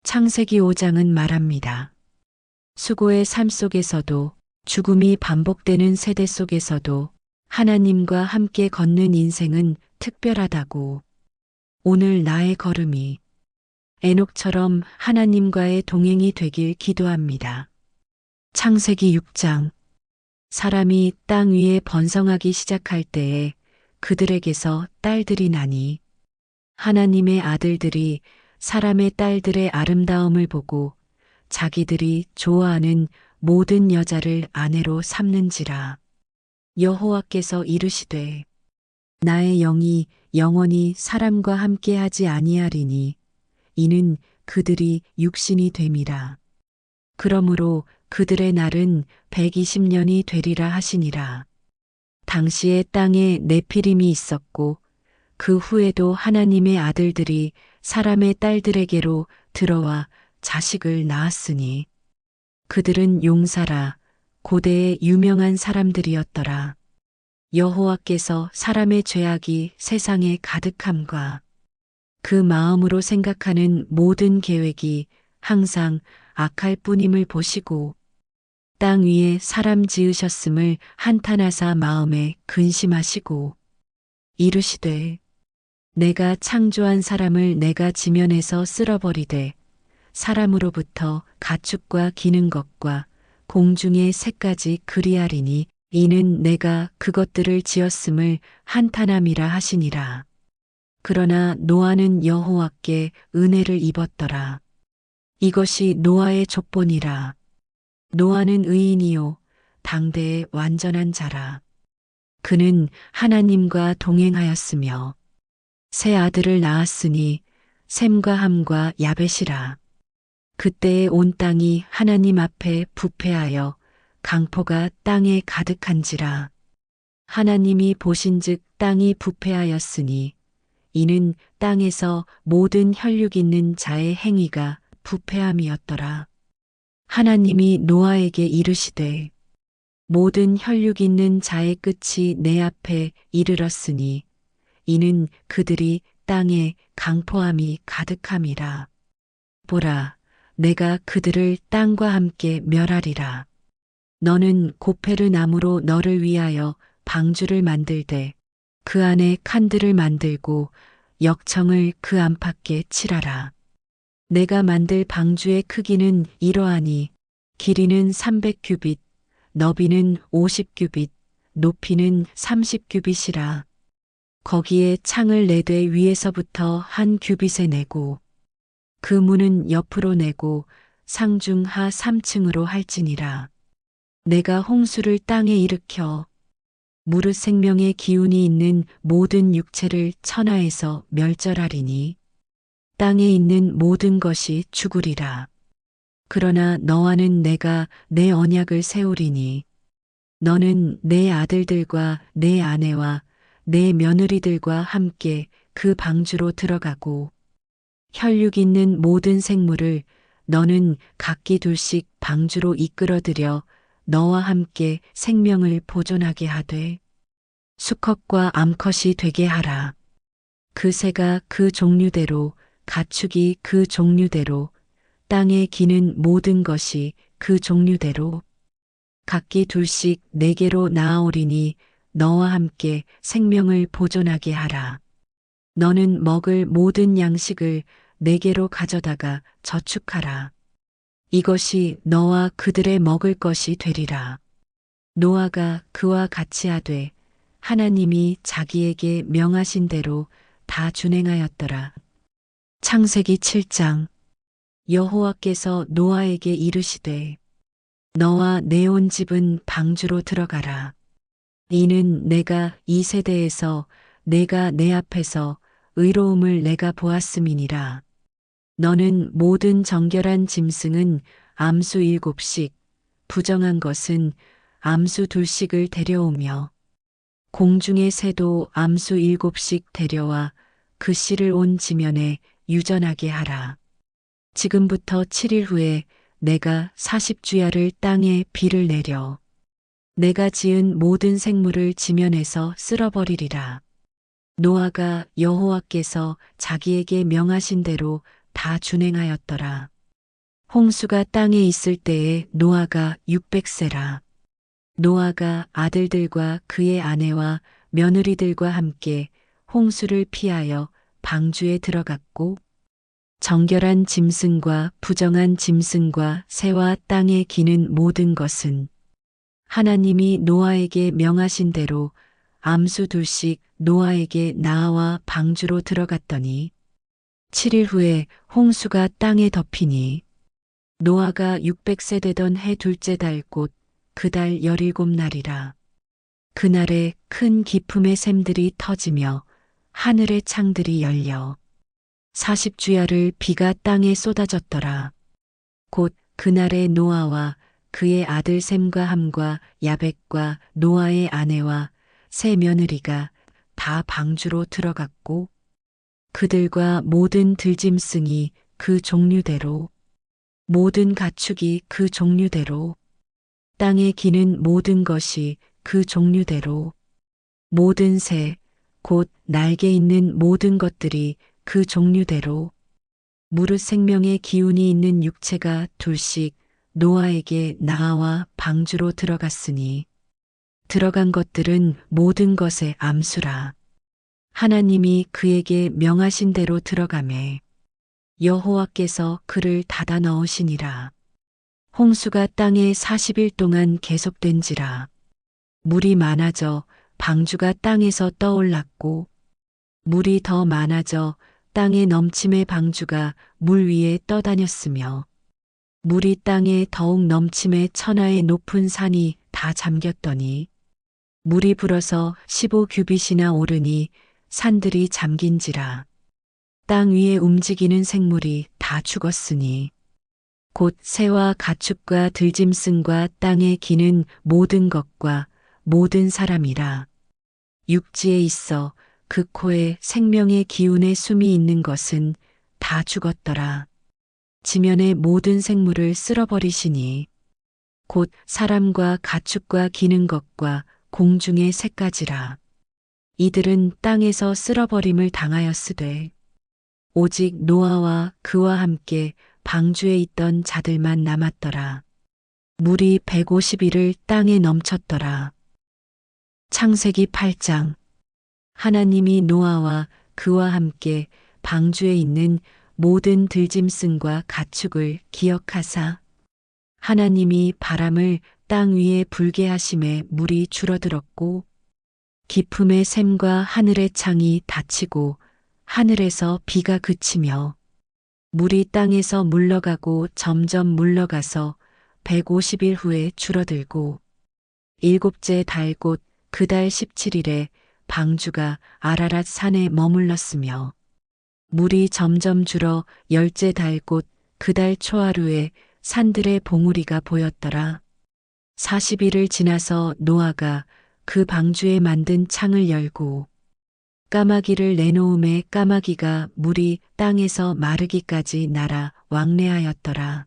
창세기 5장은 말합니다. 수고의 삶 속에서도 죽음이 반복되는 세대 속에서도 하나님과 함께 걷는 인생은 특별하다고. 오늘 나의 걸음이 에녹처럼 하나님과의 동행이 되길 기도합니다. 창세기 6장. 사람이 땅 위에 번성하기 시작할 때에 그들에게서 딸들이 나니 하나님의 아들들이 사람의 딸들의 아름다움을 보고 자기들이 좋아하는 모든 여자를 아내로 삼는지라. 여호와께서 이르시되 나의 영이 영원히 사람과 함께하지 아니하리니 이는 그들이 육신이 됨이라. 그러므로 그들의 날은 120년이 되리라 하시니라. 당시에 땅에 네피림이 있었고 그 후에도 하나님의 아들들이 사람의 딸들에게로 들어와 자식을 낳았으니 그들은 용사라 고대의 유명한 사람들이었더라. 여호와께서 사람의 죄악이 세상에 가득함과 그 마음으로 생각하는 모든 계획이 항상 악할 뿐임을 보시고 땅 위에 사람 지으셨음을 한탄하사 마음에 근심하시고 이르시되 내가 창조한 사람을 내가 지면에서 쓸어버리되 사람으로부터 가축과 기는 것과 공중의 새까지 그리하리니 이는 내가 그것들을 지었음을 한탄함이라 하시니라. 그러나 노아는 여호와께 은혜를 입었더라. 이것이 노아의 족본이라. 노아는 의인이요 당대의 완전한 자라. 그는 하나님과 동행하였으며 세 아들을 낳았으니 셈과 함과 야벳이라. 그때에 온 땅이 하나님 앞에 부패하여 강포가 땅에 가득한지라. 하나님이 보신즉 땅이 부패하였으니 이는 땅에서 모든 혈육 있는 자의 행위가 부패함이었더라. 하나님이 노아에게 이르시되 모든 혈육 있는 자의 끝이 내 앞에 이르렀으니 이는 그들이 땅에 강포함이 가득함이라. 보라, 내가 그들을 땅과 함께 멸하리라. 너는 고페르 나무로 너를 위하여 방주를 만들되 그 안에 칸들을 만들고 역청을 그 안팎에 칠하라. 내가 만들 방주의 크기는 이러하니 길이는 300규빗, 너비는 50규빗, 높이는 30규빗이라. 거기에 창을 내되 위에서부터 한 규빗에 내고 그 문은 옆으로 내고 상중하 3층으로 할지니라. 내가 홍수를 땅에 일으켜 무릇 생명의 기운이 있는 모든 육체를 천하에서 멸절하리니 땅에 있는 모든 것이 죽으리라. 그러나 너와는 내가 내 언약을 세우리니 너는 내 아들들과 내 아내와 내 며느리들과 함께 그 방주로 들어가고 혈육 있는 모든 생물을 너는 각기 둘씩 방주로 이끌어들여 너와 함께 생명을 보존하게 하되 수컷과 암컷이 되게 하라. 그 새가 그 종류대로 가축이 그 종류대로 땅에 기는 모든 것이 그 종류대로 각기 둘씩 내게로 나아오리니 너와 함께 생명을 보존하게 하라. 너는 먹을 모든 양식을 내게로 가져다가 저축하라. 이것이 너와 그들의 먹을 것이 되리라. 노아가 그와 같이 하되 하나님이 자기에게 명하신 대로 다 준행하였더라. 창세기 7장. 여호와께서 노아에게 이르시되 너와 내 온 집은 방주로 들어가라. 이는 내가 이 세대에서 내가 내 앞에서 의로움을 내가 보았음이니라. 너는 모든 정결한 짐승은 암수 7씩, 부정한 것은 암수 2씩을 데려오며 공중의 새도 암수 7씩 데려와 그 씨를 온 지면에 유전하게 하라. 지금부터 7일 후에 내가 40주야를 땅에 비를 내려 내가 지은 모든 생물을 지면에서 쓸어버리리라. 노아가 여호와께서 자기에게 명하신 대로 다 준행하였더라. 홍수가 땅에 있을 때에 노아가 600세라. 노아가 아들들과 그의 아내와 며느리들과 함께 홍수를 피하여 방주에 들어갔고 정결한 짐승과 부정한 짐승과 새와 땅에 기는 모든 것은 하나님이 노아에게 명하신 대로 암수 2씩 노아에게 나아와 방주로 들어갔더니 7일 후에 홍수가 땅에 덮이니 노아가 600세 되던 해 둘째 달 곧 그 달 17날이라. 그날에 큰 기품의 샘들이 터지며 하늘의 창들이 열려 40주야를 비가 땅에 쏟아졌더라. 곧 그날에 노아와 그의 아들 셈과 함과 야벳과 노아의 아내와 세 며느리가 다 방주로 들어갔고 그들과 모든 들짐승이 그 종류대로 모든 가축이 그 종류대로 땅에 기는 모든 것이 그 종류대로 모든 새 곧 날개 있는 모든 것들이 그 종류대로 무릇 생명의 기운이 있는 육체가 둘씩 노아에게 나아와 방주로 들어갔으니 들어간 것들은 모든 것의 암수라. 하나님이 그에게 명하신 대로 들어가매 여호와께서 그를 닫아 넣으시니라. 홍수가 땅에 40일 동안 계속된지라. 물이 많아져 방주가 땅에서 떠올랐고 물이 더 많아져 땅의 넘침의 방주가 물 위에 떠다녔으며 물이 땅에 더욱 넘침에 천하의 높은 산이 다 잠겼더니 물이 불어서 15규빗이나 오르니 산들이 잠긴지라. 땅 위에 움직이는 생물이 다 죽었으니 곧 새와 가축과 들짐승과 땅에 기는 모든 것과 모든 사람이라. 육지에 있어 그 코에 생명의 기운의 숨이 있는 것은 다 죽었더라. 지면의 모든 생물을 쓸어버리시니 곧 사람과 가축과 기는 것과 공중의 새까지라. 이들은 땅에서 쓸어버림을 당하였으되 오직 노아와 그와 함께 방주에 있던 자들만 남았더라. 물이 150일을 땅에 넘쳤더라. 창세기 8장. 하나님이 노아와 그와 함께 방주에 있는 모든 들짐승과 가축을 기억하사 하나님이 바람을 땅 위에 불게 하심에 물이 줄어들었고 기품의 샘과 하늘의 창이 닫히고 하늘에서 비가 그치며 물이 땅에서 물러가고 점점 물러가서 150일 후에 줄어들고 일곱째 달 곧 그 달 17일에 방주가 아라랏 산에 머물렀으며 물이 점점 줄어 열째 달 곧 그 달 초하루에 산들의 봉우리가 보였더라. 40일을 지나서 노아가 그 방주에 만든 창을 열고 까마귀를 내놓음에 까마귀가 물이 땅에서 마르기까지 날아 왕래하였더라.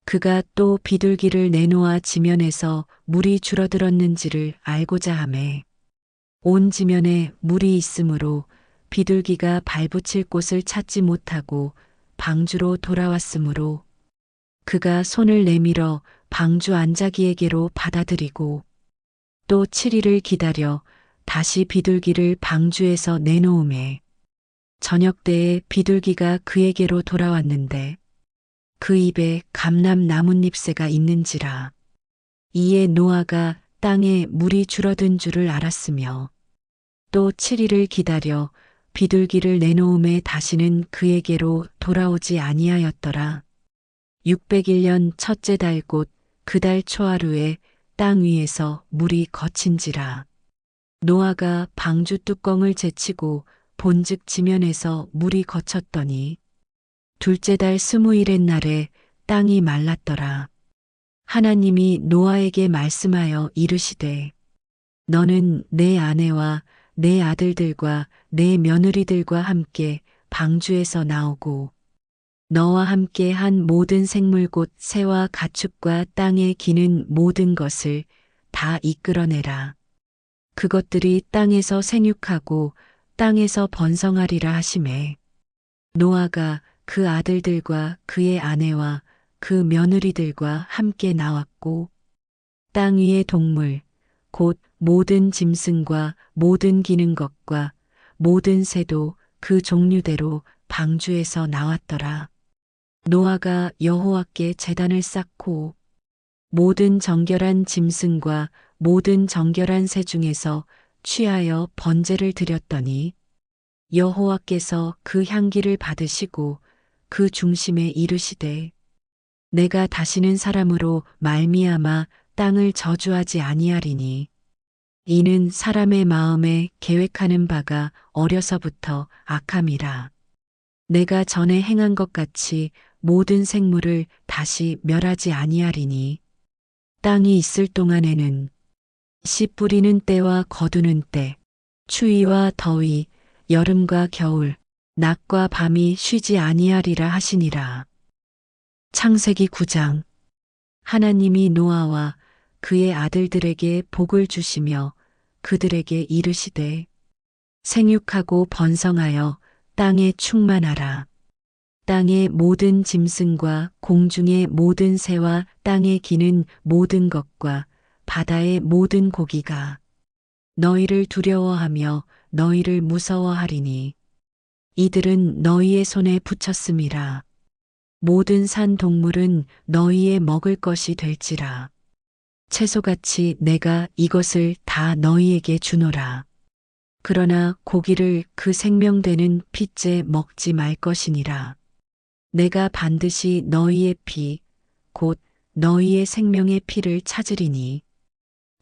그가 또 비둘기를 내놓아 지면에서 물이 줄어들었는지를 알고자 하매 온 지면에 물이 있으므로 비둘기가 발붙일 곳을 찾지 못하고 방주로 돌아왔으므로 그가 손을 내밀어 방주 안자기에게로 받아들이고 또 7일을 기다려 다시 비둘기를 방주에서 내놓음에 저녁 때에 비둘기가 그에게로 돌아왔는데 그 입에 감람 나뭇잎새가 있는지라. 이에 노아가 땅에 물이 줄어든 줄을 알았으며 또 7일을 기다려 비둘기를 내놓음에 다시는 그에게로 돌아오지 아니하였더라. 601년 첫째 달 곧 그 달 초하루에 땅 위에서 물이 거친지라. 노아가 방주 뚜껑을 제치고 본즉 지면에서 물이 거쳤더니 둘째 달 20일의 날에 땅이 말랐더라. 하나님이 노아에게 말씀하여 이르시되 너는 내 아내와 내 아들들과 내 며느리들과 함께 방주에서 나오고 너와 함께 한 모든 생물 곧 새와 가축과 땅에 기는 모든 것을 다 이끌어내라. 그것들이 땅에서 생육하고 땅에서 번성하리라 하시매 노아가 그 아들들과 그의 아내와 그 며느리들과 함께 나왔고 땅 위의 동물 곧 모든 짐승과 모든 기는 것과 모든 새도 그 종류대로 방주에서 나왔더라. 노아가 여호와께 제단을 쌓고 모든 정결한 짐승과 모든 정결한 새 중에서 취하여 번제를 드렸더니 여호와께서 그 향기를 받으시고 그 중심에 이르시되 내가 다시는 사람으로 말미암아 땅을 저주하지 아니하리니 이는 사람의 마음에 계획하는 바가 어려서부터 악함이라. 내가 전에 행한 것 같이 모든 생물을 다시 멸하지 아니하리니 땅이 있을 동안에는 씨 뿌리는 때와 거두는 때, 추위와 더위, 여름과 겨울, 낮과 밤이 쉬지 아니하리라 하시니라. 창세기 9장. 하나님이 노아와 그의 아들들에게 복을 주시며 그들에게 이르시되 생육하고 번성하여 땅에 충만하라. 땅의 모든 짐승과 공중의 모든 새와 땅에 기는 모든 것과 바다의 모든 고기가 너희를 두려워하며 너희를 무서워하리니 이들은 너희의 손에 붙였음이라. 모든 산 동물은 너희의 먹을 것이 될지라. 채소같이 내가 이것을 다 너희에게 주노라. 그러나 고기를 그 생명되는 피째 먹지 말 것이니라. 내가 반드시 너희의 피, 곧 너희의 생명의 피를 찾으리니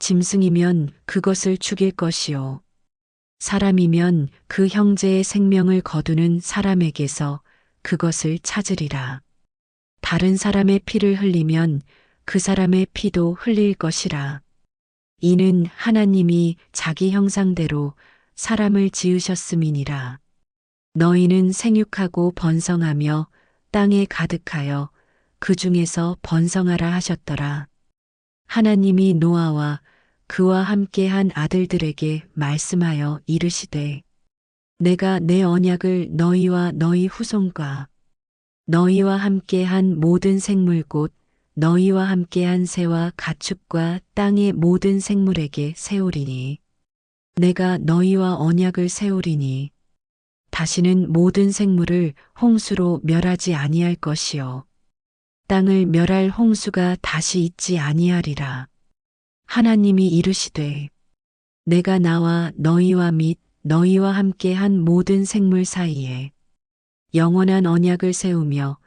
짐승이면 그것을 죽일 것이요 사람이면 그 형제의 생명을 거두는 사람에게서 그것을 찾으리라. 다른 사람의 피를 흘리면 그 사람의 피도 흘릴 것이라. 이는 하나님이 자기 형상대로 사람을 지으셨음이니라. 너희는 생육하고 번성하며 땅에 가득하여 그 중에서 번성하라 하셨더라. 하나님이 노아와 그와 함께한 아들들에게 말씀하여 이르시되 내가 내 언약을 너희와 너희 후손과 너희와 함께한 모든 생물 곧 너희와 함께한 새와 가축과 땅의 모든 생물에게 세우리니 내가 너희와 언약을 세우리니 다시는 모든 생물을 홍수로 멸하지 아니할 것이요 땅을 멸할 홍수가 다시 있지 아니하리라. 하나님이 이르시되 내가 나와 너희와 및 너희와 함께한 모든 생물 사이에 영원한 언약을 세우며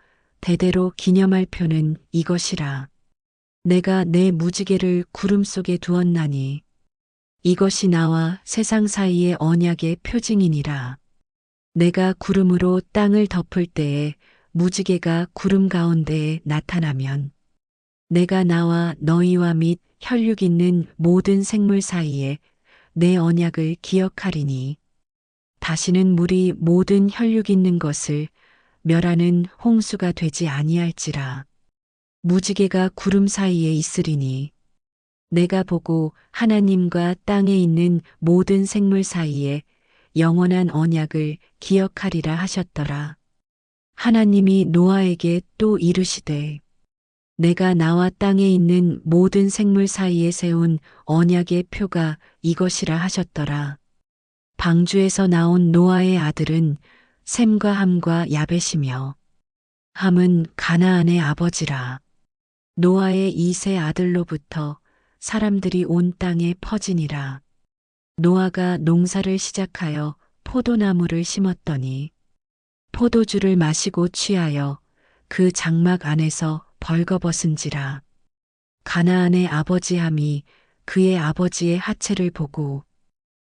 대대로 기념할 표는 이것이라. 내가 내 무지개를 구름 속에 두었나니 이것이 나와 세상 사이의 언약의 표징이니라. 내가 구름으로 땅을 덮을 때에 무지개가 구름 가운데에 나타나면 내가 나와 너희와 및 혈육 있는 모든 생물 사이에 내 언약을 기억하리니 다시는 물이 모든 혈육 있는 것을 멸하는 홍수가 되지 아니할지라. 무지개가 구름 사이에 있으리니 내가 보고 하나님과 땅에 있는 모든 생물 사이에 영원한 언약을 기억하리라 하셨더라. 하나님이 노아에게 또 이르시되 내가 나와 땅에 있는 모든 생물 사이에 세운 언약의 표가 이것이라 하셨더라. 방주에서 나온 노아의 아들은 셈과 함과 야벳이며 함은 가나안의 아버지라. 노아의 이 세 아들로부터 사람들이 온 땅에 퍼지니라. 노아가 농사를 시작하여 포도나무를 심었더니 포도주를 마시고 취하여 그 장막 안에서 벌거벗은지라. 가나안의 아버지 함이 그의 아버지의 하체를 보고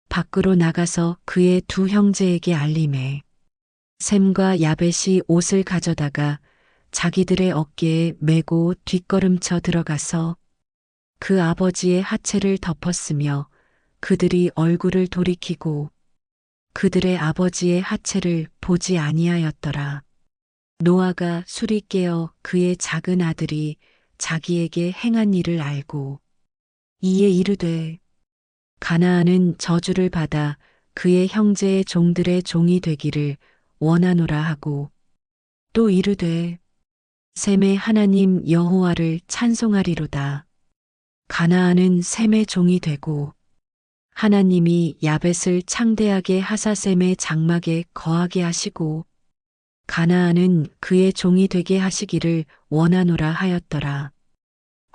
밖으로 나가서 그의 두 형제에게 알림해 셈과 야벳이 옷을 가져다가 자기들의 어깨에 메고 뒷걸음쳐 들어가서 그 아버지의 하체를 덮었으며 그들이 얼굴을 돌이키고 그들의 아버지의 하체를 보지 아니하였더라. 노아가 술이 깨어 그의 작은 아들이 자기에게 행한 일을 알고 이에 이르되 가나안은 저주를 받아 그의 형제의 종들의 종이 되기를 원하노라 하고 또 이르되 셈의 하나님 여호와를 찬송하리로다. 가나안은 셈의 종이 되고 하나님이 야벳을 창대하게 하사 셈의 장막에 거하게 하시고 가나안은 그의 종이 되게 하시기를 원하노라 하였더라.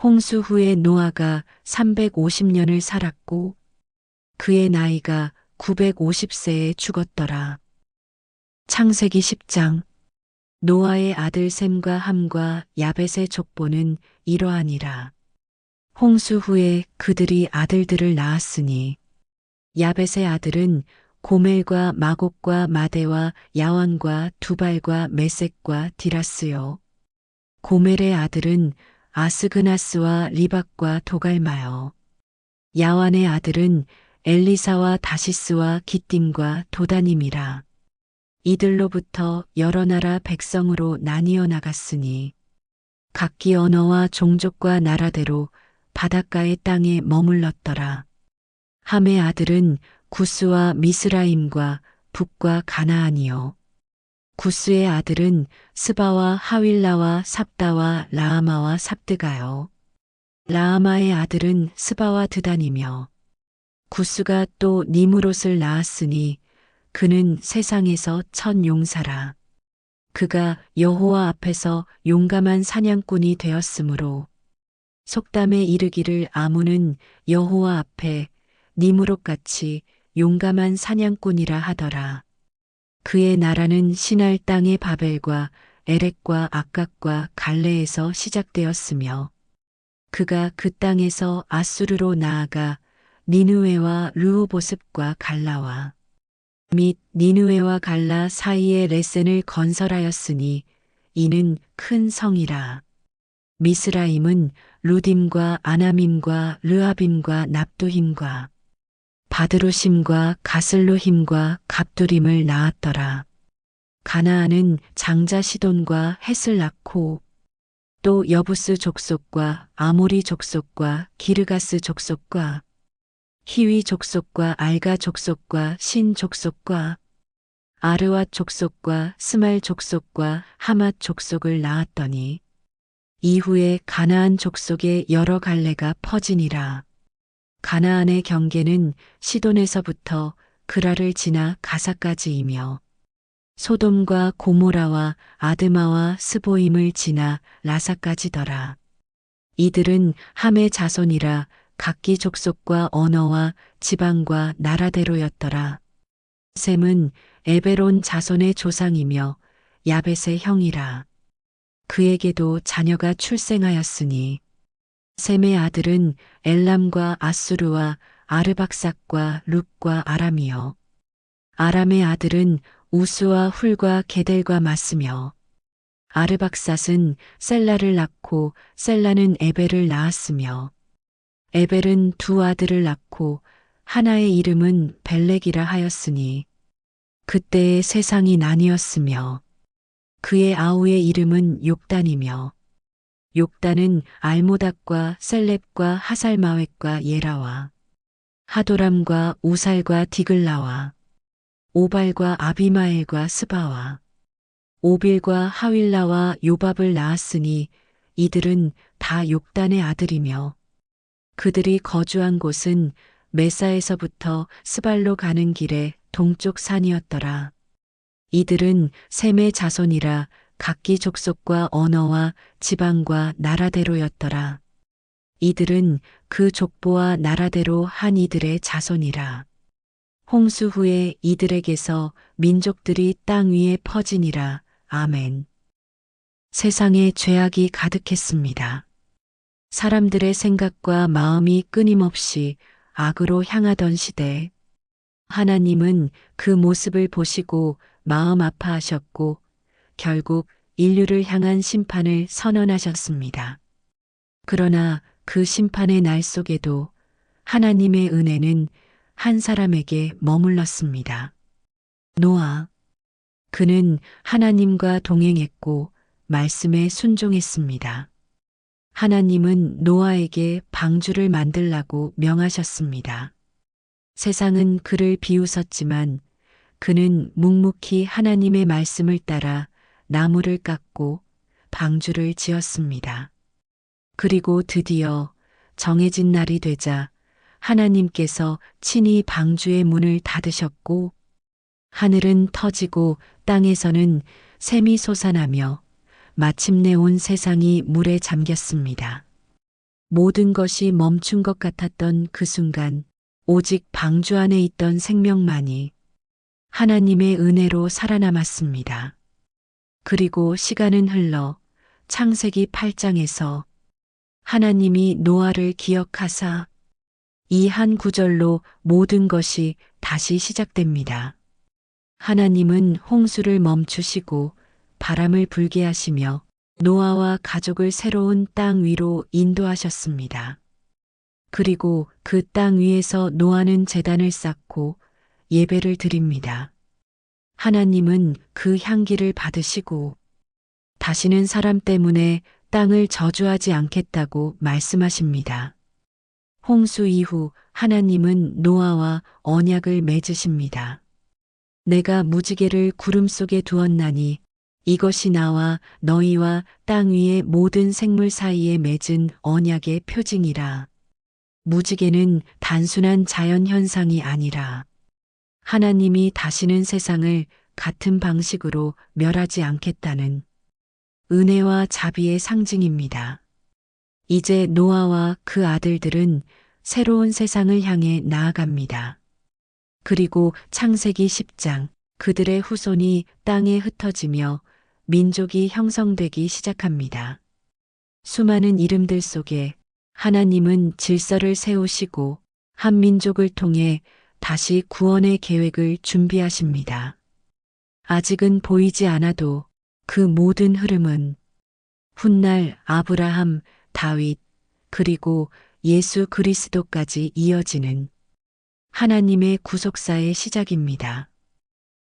홍수 후에 노아가 350년을 살았고 그의 나이가 950세에 죽었더라. 창세기 10장. 노아의 아들 셈과 함과 야벳의 족보는 이러하니라. 홍수 후에 그들이 아들들을 낳았으니 야벳의 아들은 고멜과 마곡과 마대와 야완과 두발과 메섹과 디라스요. 고멜의 아들은 아스그나스와 리박과 도갈마요. 야완의 아들은 엘리사와 다시스와 기띔과 도다님이라. 이들로부터 여러 나라 백성으로 나뉘어 나갔으니 각기 언어와 종족과 나라대로 바닷가의 땅에 머물렀더라. 함의 아들은 구스와 미스라임과 북과 가나안이요. 구스의 아들은 스바와 하윌라와 삽다와 라아마와 삽드가요. 라아마의 아들은 스바와 드단이며 구스가 또 니무롯을 낳았으니 그는 세상에서 첫 용사라. 그가 여호와 앞에서 용감한 사냥꾼이 되었으므로 속담에 이르기를 아문은 여호와 앞에 니무롯같이 용감한 사냥꾼이라 하더라. 그의 나라는 시날 땅의 바벨과 에렉과 악각과 갈레에서 시작되었으며 그가 그 땅에서 아수르로 나아가 니느웨와 르호보습과 갈라와 및 니느웨와 갈라 사이에 레센을 건설하였으니 이는 큰 성이라. 미스라임은 루딤과 아나밈과 르아빔과 납두힘과 바드루심과 가슬루힘과 갑두림을 낳았더라. 가나안은 장자 시돈과 헷을 낳고 또 여부스 족속과 아모리 족속과 기르가스 족속과 히위 족속과 알가 족속과 신 족속과 아르왓 족속과 스말 족속과 하맛 족속을 낳았더니 이후에 가나안 족속의 여러 갈래가 퍼지니라. 가나안의 경계는 시돈에서부터 그라를 지나 가사까지이며 소돔과 고모라와 아드마와 스보임을 지나 라사까지더라. 이들은 함의 자손이라 각기 족속과 언어와 지방과 나라대로였더라. 셈은 에베론 자손의 조상이며 야벳의 형이라. 그에게도 자녀가 출생하였으니 셈의 아들은 엘람과 아수르와 아르박삭과 룹과 아람이요. 아람의 아들은 우스와 훌과 게델과 마스며 아르박삿은 셀라를 낳고 셀라는 에벨을 낳았으며 에벨은 두 아들을 낳고 하나의 이름은 벨렉이라 하였으니 그때의 세상이 나뉘었으며 그의 아우의 이름은 욕단이며 욕단은 알모닥과 셀렙과 하살마웻과 예라와 하도람과 우살과 디글라와 오발과 아비마엘과 스바와 오빌과 하윌라와 요밥을 낳았으니 이들은 다 욕단의 아들이며 그들이 거주한 곳은 메사에서부터 스발로 가는 길의 동쪽 산이었더라. 이들은 셈의 자손이라 각기 족속과 언어와 지방과 나라대로였더라. 이들은 그 족보와 나라대로 한 이들의 자손이라. 홍수 후에 이들에게서 민족들이 땅 위에 퍼지니라. 아멘. 세상에 죄악이 가득했습니다. 사람들의 생각과 마음이 끊임없이 악으로 향하던 시대, 하나님은 그 모습을 보시고 마음 아파하셨고 결국 인류를 향한 심판을 선언하셨습니다. 그러나 그 심판의 날 속에도 하나님의 은혜는 한 사람에게 머물렀습니다. 노아. 그는 하나님과 동행했고 말씀에 순종했습니다. 하나님은 노아에게 방주를 만들라고 명하셨습니다. 세상은 그를 비웃었지만 그는 묵묵히 하나님의 말씀을 따라 나무를 깎고 방주를 지었습니다. 그리고 드디어 정해진 날이 되자 하나님께서 친히 방주의 문을 닫으셨고 하늘은 터지고 땅에서는 샘이 솟아나며 마침내 온 세상이 물에 잠겼습니다. 모든 것이 멈춘 것 같았던 그 순간 오직 방주 안에 있던 생명만이 하나님의 은혜로 살아남았습니다. 그리고 시간은 흘러 창세기 8장에서 하나님이 노아를 기억하사 이 한 구절로 모든 것이 다시 시작됩니다. 하나님은 홍수를 멈추시고 바람을 불게 하시며 노아와 가족을 새로운 땅 위로 인도하셨습니다. 그리고 그 땅 위에서 노아는 제단을 쌓고 예배를 드립니다. 하나님은 그 향기를 받으시고 다시는 사람 때문에 땅을 저주하지 않겠다고 말씀하십니다. 홍수 이후 하나님은 노아와 언약을 맺으십니다. 내가 무지개를 구름 속에 두었나니 이것이 나와 너희와 땅 위의 모든 생물 사이에 맺은 언약의 표징이라. 무지개는 단순한 자연 현상이 아니라 하나님이 다시는 세상을 같은 방식으로 멸하지 않겠다는 은혜와 자비의 상징입니다. 이제 노아와 그 아들들은 새로운 세상을 향해 나아갑니다. 그리고 창세기 10장, 그들의 후손이 땅에 흩어지며 민족이 형성되기 시작합니다. 수많은 이름들 속에 하나님은 질서를 세우시고 한 민족을 통해 다시 구원의 계획을 준비하십니다. 아직은 보이지 않아도 그 모든 흐름은 훗날 아브라함, 다윗, 그리고 예수 그리스도까지 이어지는 하나님의 구속사의 시작입니다.